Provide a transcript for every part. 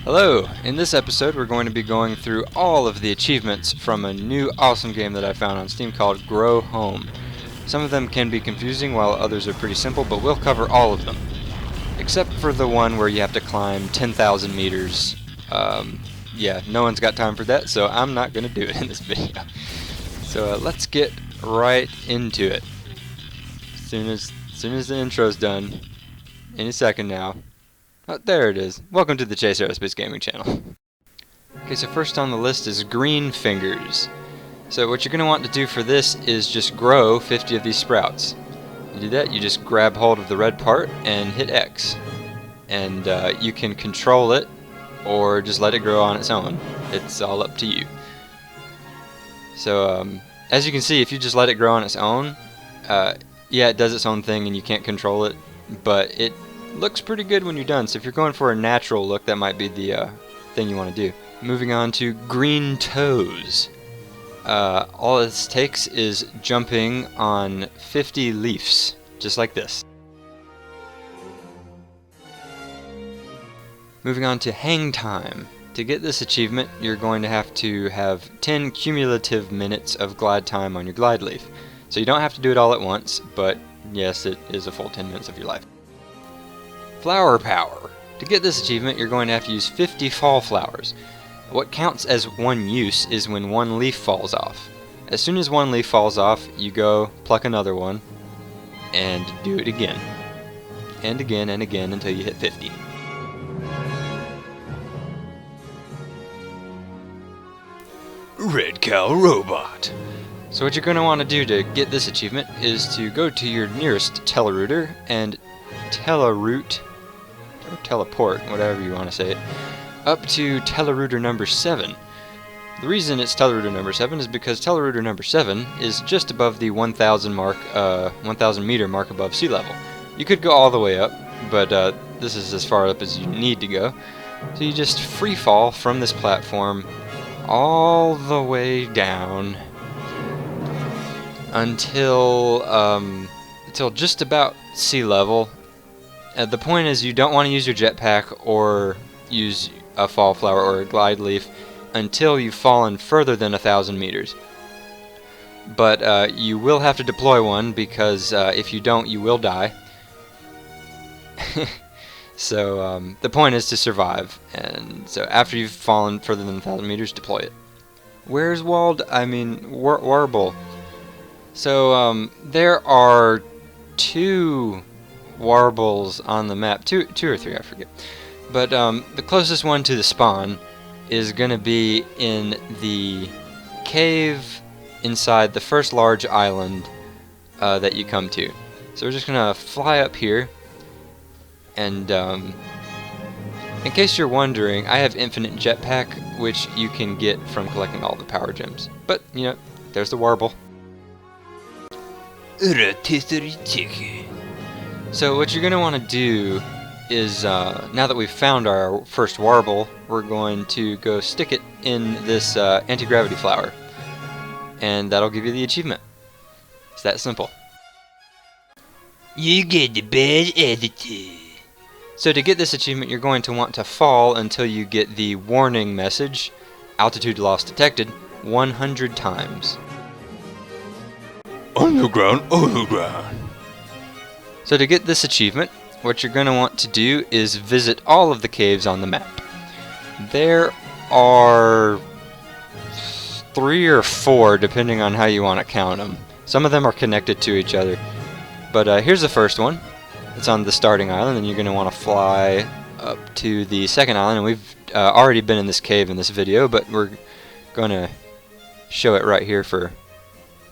Hello! In this episode we're going to be going through all of the achievements from a new awesome game that I found on Steam called Grow Home. Some of them can be confusing while others are pretty simple, but we'll cover all of them. Except for the one where you have to climb 10,000 meters. Yeah, no one's got time for that, so I'm not going to do it in this video. So let's get right into it. As soon as the intro's done, any second now. Oh, there it is. Welcome to the Chase Aerospace Gaming channel. Okay, so first on the list is green fingers. So what you're going to want to do for this is just grow 50 of these sprouts. You do that, you just grab hold of the red part and hit X. And you can control it or just let it grow on its own. It's all up to you. So as you can see, if you just let it grow on its own, yeah, it does its own thing and you can't control it, but it looks pretty good when you're done. So if you're going for a natural look, that might be the thing you want to do. Moving on to green toes. All this takes is jumping on 50 leaves, just like this. Moving on to hang time. To get this achievement, you're going to have 10 cumulative minutes of glide time on your glide leaf. So you don't have to do it all at once, but yes, it is a full 10 minutes of your life. Flower power. To get this achievement, you're going to have to use 50 fall flowers. What counts as one use is when one leaf falls off. As soon as one leaf falls off, you go pluck another one and do it again. And again and again until you hit 50. Red Cow Robot. So what you're going to want to do to get this achievement is to go to your nearest telerouter and teleroute, or teleport, whatever you want to say it, up to telerouter number 7. The reason it's telerouter number 7 is because telerouter number 7 is just above the 1,000 meter mark above sea level. You could go all the way up, but this is as far up as you need to go. So you just free fall from this platform all the way down until just about sea level. The point is you don't want to use your jetpack or use a fall flower or a glide leaf until you've fallen further than 1,000 meters. But you will have to deploy one because if you don't, you will die. So the point is to survive, and so after you've fallen further than 1,000 meters, deploy it. Where's Warble? So there are 2 warbles on the map, two or three, I forget. But the closest one to the spawn is going to be in the cave inside the first large island that you come to. So we're just going to fly up here. And in case you're wondering, I have infinite jetpack, which you can get from collecting all the power gems. But, you know, there's the warble. So what you're going to want to do is, now that we've found our first warble, we're going to go stick it in this anti-gravity flower. And that'll give you the achievement. It's that simple. You get the bad attitude. So to get this achievement, you're going to want to fall until you get the warning message, altitude loss detected, 100 times. Underground, underground. So to get this achievement, what you're going to want to do is visit all of the caves on the map. There are 3 or 4, depending on how you want to count them. Some of them are connected to each other. But here's the first one. It's on the starting island, and you're going to want to fly up to the second island. And we've already been in this cave in this video, but we're going to show it right here for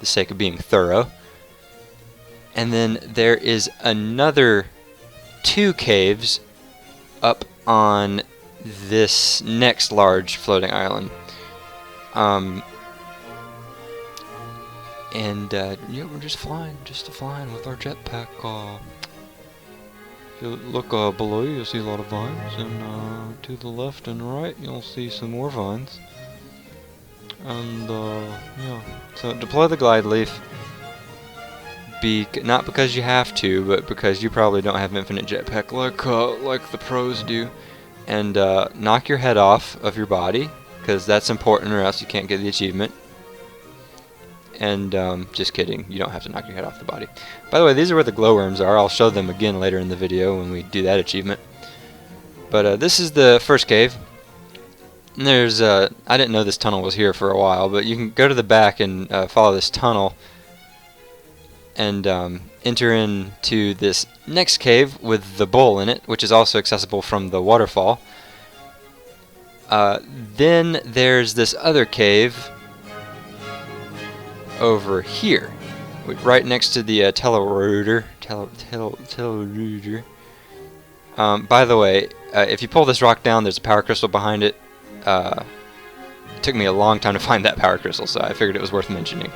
the sake of being thorough. And then there is another 2 caves up on this next large floating island. Yeah, we're just flying with our jetpack. If you look below you, you'll see a lot of vines, and to the left and right, you'll see some more vines. And yeah, so deploy the glide leaf. Not because you have to, but because you probably don't have infinite jetpack like the pros do. and knock your head off of your body, because that's important or else you can't get the achievement. And just kidding, you don't have to knock your head off the body. By the way, these are where the glowworms are. I'll show them again later in the video when we do that achievement. But this is the first cave. And there's I didn't know this tunnel was here for a while, but you can go to the back and follow this tunnel and enter into this next cave with the bowl in it, which is also accessible from the waterfall. Then there's this other cave over here, right next to the telerouter. By the way, if you pull this rock down, there's a power crystal behind it. It took me a long time to find that power crystal, so I figured it was worth mentioning.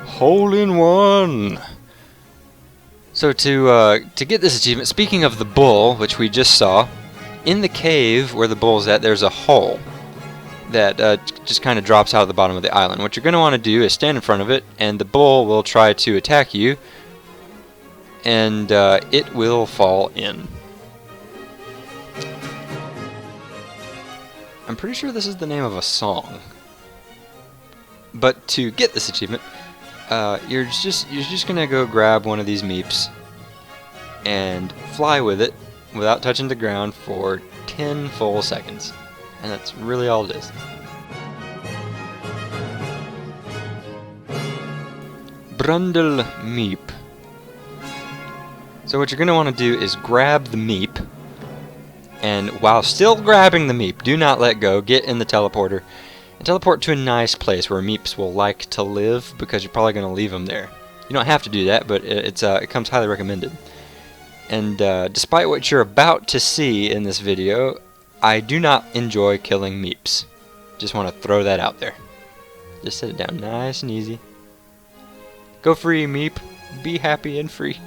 Hole in one! So to get this achievement, speaking of the bull, which we just saw, in the cave where the bull's at, there's a hole that just kind of drops out of the bottom of the island. What you're going to want to do is stand in front of it, and the bull will try to attack you, and it will fall in. I'm pretty sure this is the name of a song. But to get this achievement, you're just gonna go grab one of these meeps and fly with it without touching the ground for 10 full seconds. And that's really all it is. Brundle-meep. So what you're going to want to do is grab the meep, and while still grabbing the meep, do not let go, get in the teleporter, and teleport to a nice place where meeps will like to live, because you're probably going to leave them there. You don't have to do that, but it comes highly recommended. And despite what you're about to see in this video, I do not enjoy killing meeps. Just want to throw that out there. Just set it down nice and easy. Go free, meep. Be happy and free.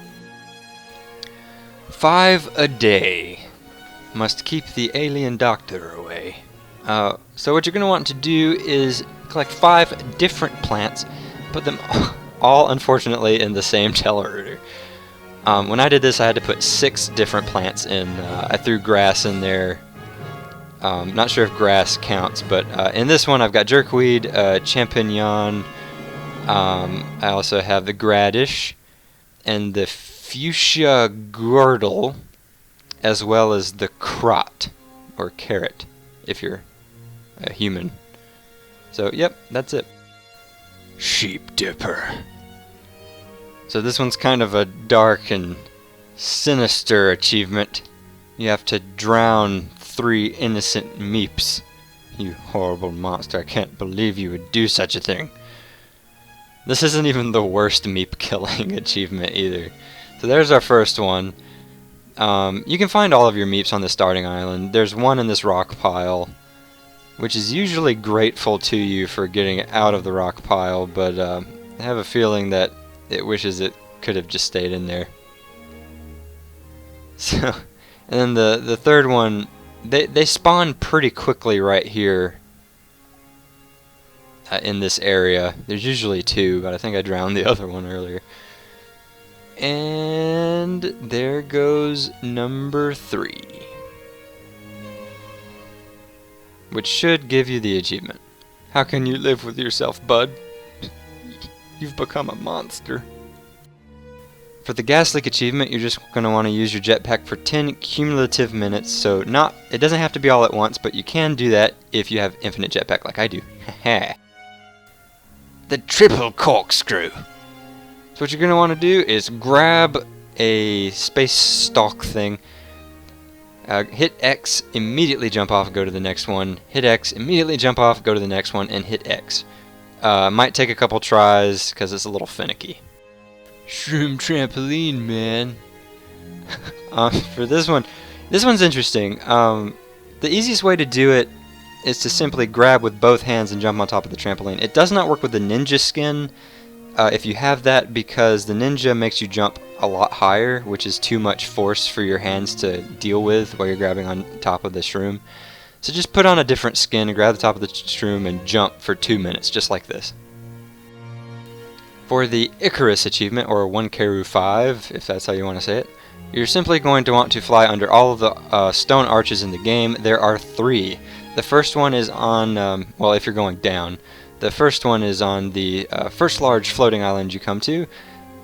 5 a day. Must keep the alien doctor away. So what you're going to want to do is collect 5 different plants, put them all, unfortunately, in the same telerouter. When I did this, I had to put 6 different plants in. I threw grass in there. Not sure if grass counts, but in this one I've got jerkweed, champignon, I also have the radish, and the fuchsia girdle, as well as the crot, or carrot, if you're a human. So, yep, that's it. Sheep dipper. So this one's kind of a dark and sinister achievement. You have to drown 3 innocent meeps. You horrible monster, I can't believe you would do such a thing. This isn't even the worst meep killing achievement either. So there's our first one. You can find all of your meeps on the starting island. There's one in this rock pile, which is usually grateful to you for getting it out of the rock pile, but I have a feeling that it wishes it could have just stayed in there. So, and then the third one, they spawn pretty quickly right here in this area. There's usually 2, but I think I drowned the other one earlier. And there goes number 3, which should give you the achievement. How can you live with yourself, bud? You've become a monster. For the gas leak achievement, you're just going to want to use your jetpack for 10 cumulative minutes. So it doesn't have to be all at once, but you can do that if you have infinite jetpack like I do. The triple corkscrew. So what you're going to want to do is grab a space stalk thing, hit X, immediately jump off, go to the next one, hit X, immediately jump off, go to the next one, and hit X. Might take a couple tries because it's a little finicky. Shroom trampoline, man. For this one's interesting. The easiest way to do it is to simply grab with both hands and jump on top of the trampoline. It does not work with the ninja skin if you have that, because the ninja makes you jump a lot higher, which is too much force for your hands to deal with while you're grabbing on top of the shroom. So just put on a different skin and grab the top of the shroom and jump for 2 minutes, just like this. For the Icarus achievement, or 1 Keru 5, if that's how you want to say it, You're simply going to want to fly under all of the stone arches in the game. There are 3. The first one is on, well, if you're going down, the first one is on the first large floating island you come to.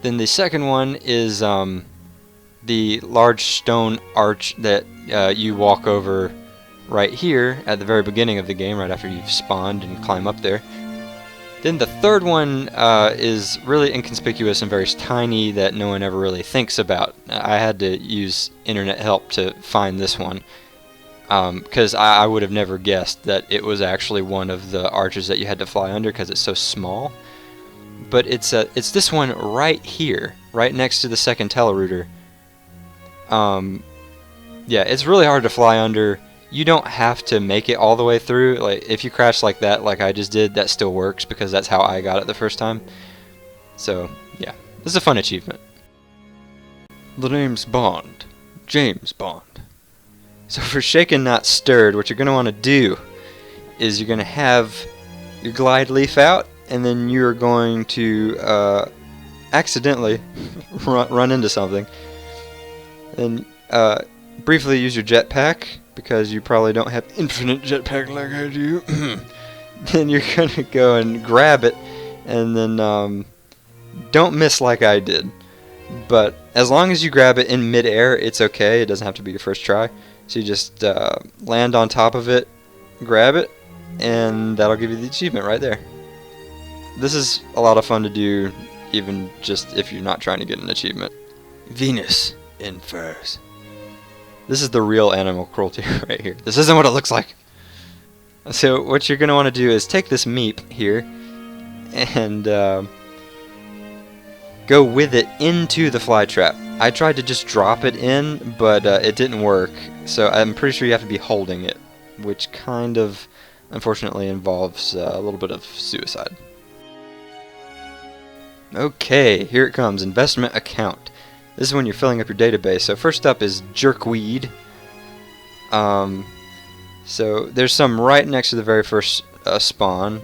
Then the second one is the large stone arch that you walk over right here at the very beginning of the game, right after you've spawned and climb up there. Then the third one is really inconspicuous and very tiny that no one ever really thinks about. I had to use internet help to find this one because I would have never guessed that it was actually one of the arches that you had to fly under because it's so small. But it's this one right here, right next to the second telerouter. Yeah, it's really hard to fly under. You don't have to make it all the way through. Like, if you crash like that, like I just did, that still works because that's how I got it the first time. So, yeah, this is a fun achievement. The name's Bond. James Bond. So for Shaken Not Stirred, what you're going to want to do is you're going to have your glide leaf out, and then you're going to accidentally run into something. Then briefly use your jetpack, because you probably don't have infinite jetpack like I do. Then you're going to go and grab it, and then don't miss like I did. But as long as you grab it in midair, it's okay. It doesn't have to be your first try. So you just land on top of it, grab it, and that'll give you the achievement right there. This is a lot of fun to do, even just if you're not trying to get an achievement. Venus in furs. This is the real animal cruelty right here. This isn't what it looks like. So what you're going to want to do is take this meep here and go with it into the fly trap. I tried to just drop it in, but it didn't work. So I'm pretty sure you have to be holding it, which kind of, unfortunately, involves a little bit of suicide. Okay, here it comes. Investment account. This is when you're filling up your database. So first up is jerkweed. So there's some right next to the very first spawn.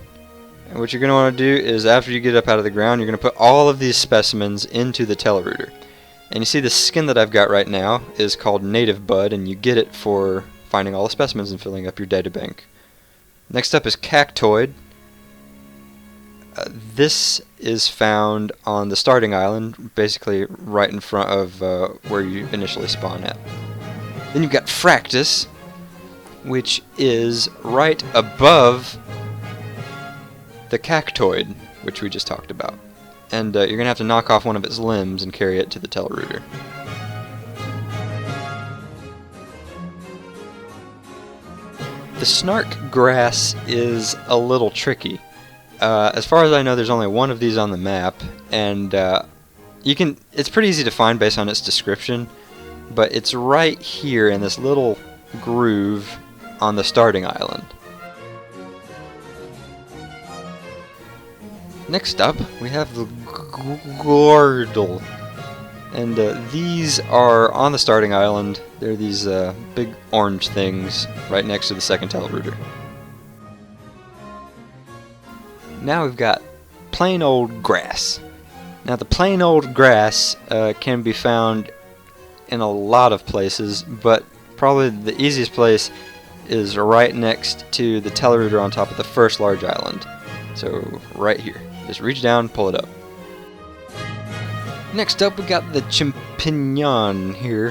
And what you're going to want to do is after you get up out of the ground, you're going to put all of these specimens into the telerouter. And you see the skin that I've got right now is called Native Bud, and you get it for finding all the specimens and filling up your databank. Next up is cactoid. This is found on the starting island, basically right in front of where you initially spawn at. Then you've got Fractus, which is right above the cactoid, which we just talked about. And you're going to have to knock off one of its limbs and carry it to the telerouter. The snark grass is a little tricky. As far as I know, there's only one of these on the map, and it's pretty easy to find based on its description, but it's right here in this little groove on the starting island. Next up, we have the Gordle, and these are on the starting island. They're these big orange things right next to the second telerouter. Now we've got plain old grass. Now the plain old grass can be found in a lot of places, but probably the easiest place is right next to the telerouter on top of the first large island. So right here. Just reach down, pull it up. Next up we got the champignon here,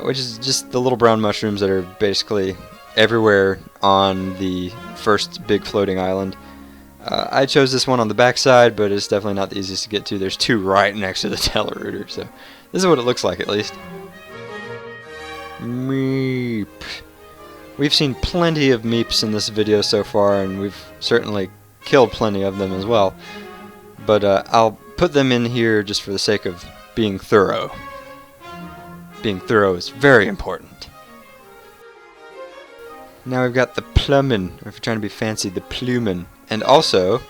which is just the little brown mushrooms that are basically everywhere on the first big floating island. I chose this one on the backside, but it's definitely not the easiest to get to. There's 2 right next to the telerouter, so this is what it looks like at least. Meep. We've seen plenty of meeps in this video so far, and we've certainly killed plenty of them as well. But I'll put them in here just for the sake of being thorough. Being thorough is very important. Now we've got the plummen, or if you're trying to be fancy, the plumen. And also,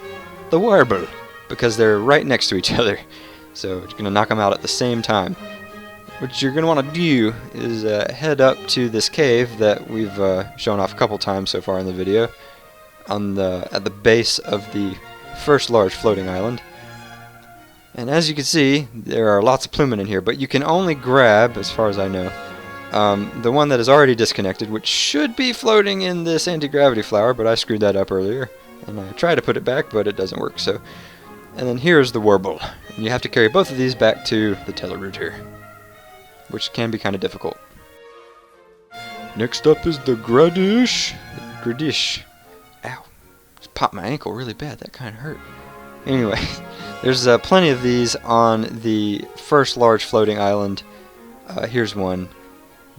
the warble, because they're right next to each other. So you're going to knock them out at the same time. What you're going to want to do is head up to this cave that we've shown off a couple times so far in the video, at the base of the first large floating island. And as you can see, there are lots of plumen in here, but you can only grab, as far as I know, the one that is already disconnected, which should be floating in this anti-gravity flower, but I screwed that up earlier. And I tried to put it back, but it doesn't work. So, and then here's the warble. And you have to carry both of these back to the telerouter, which can be kind of difficult. Next up is the gradish. Ow. Just popped my ankle really bad. That kind of hurt. Anyway, there's plenty of these on the first large floating island. Here's one.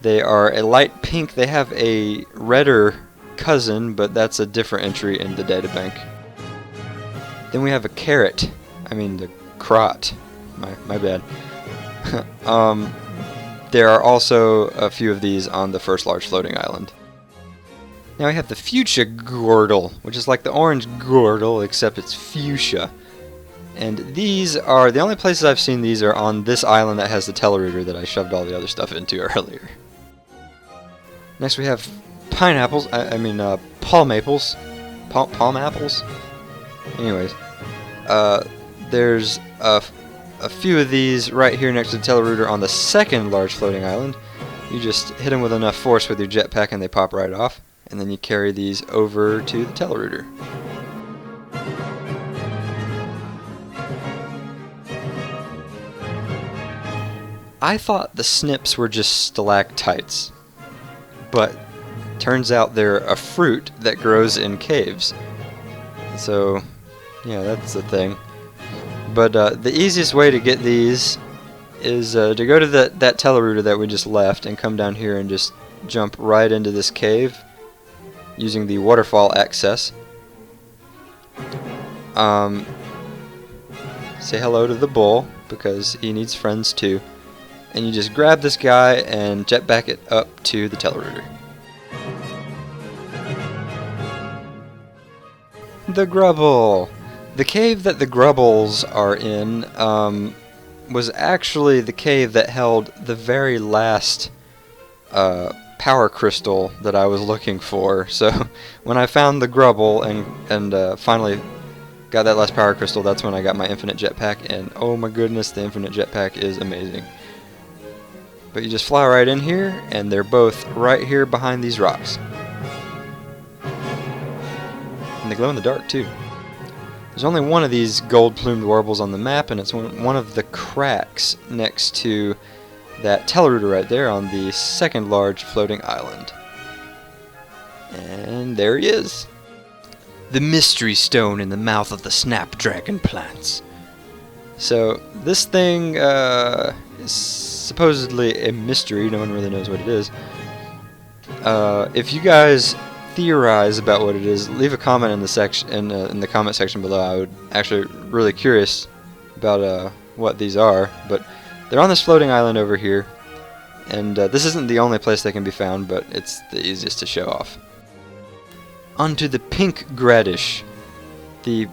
They are a light pink. They have a redder cousin, but that's a different entry in the databank. Then we have a carrot. I mean the crot. My bad. There are also a few of these on the first large floating island. Now we have the fuchsia girdle, which is like the orange girdle, except it's fuchsia. And these are the only places I've seen these are on this island that has the telerouter that I shoved all the other stuff into earlier. Next we have pineapples, palm apples. Palm apples? Anyways, there's a few of these right here next to the telerouter on the second large floating island. You just hit them with enough force with your jetpack and they pop right off. And then you carry these over to the telerouter. I thought the snips were just stalactites, but turns out they're a fruit that grows in caves. So, yeah, that's the thing. But the easiest way to get these is to go to that telerouter that we just left and come down here and just jump right into this cave using the waterfall access. Say hello to the bull because he needs friends too. And you just grab this guy and jetpack it up to the telerouter. The Grubble! The cave that the Grubbles are in was actually the cave that held the very last power crystal that I was looking for. So when I found the Grubble and finally got that last power crystal, that's when I got my infinite jetpack, and oh my goodness, the infinite jetpack is amazing. But you just fly right in here, and they're both right here behind these rocks. And they glow in the dark too. There's only one of these gold-plumed warbles on the map, and it's one of the cracks next to that telerouter right there on the second large floating island. And there he is. The mystery stone in the mouth of the snapdragon plants. So this thing is supposedly a mystery. No one really knows what it is. If you guys theorize about what it is, leave a comment in the in the comment section below. I would actually really curious about what these are. But they're on this floating island over here, and this isn't the only place they can be found, but it's the easiest to show off. Onto the pink gradish, the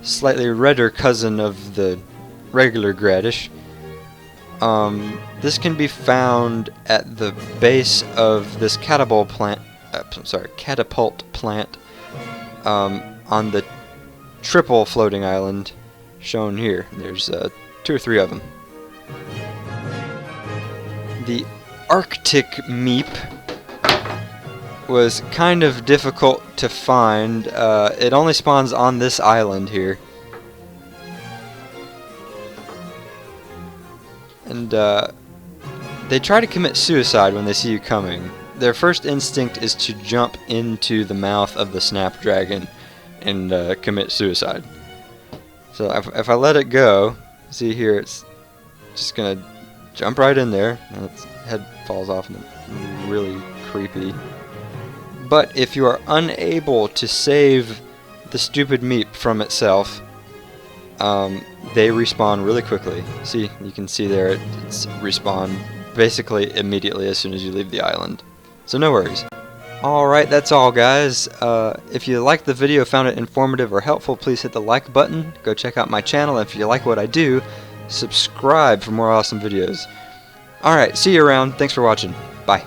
slightly redder cousin of the regular gradish. This can be found at the base of this catapult plant on the triple floating island shown here. There's 2 or 3 of them. The Brundle-meep was kind of difficult to find. It only spawns on this island here. And they try to commit suicide when they see you coming. Their first instinct is to jump into the mouth of the snapdragon and commit suicide. So if I let it go, see here, it's just gonna jump right in there, and its head falls off, and it's really creepy. But if you are unable to save the stupid meep from itself, they respawn really quickly. See, you can see there, it's respawn basically immediately as soon as you leave the island. So no worries. Alright, that's all guys. If you liked the video, found it informative or helpful, please hit the like button. Go check out my channel. If you like what I do, subscribe for more awesome videos. Alright, see you around. Thanks for watching. Bye.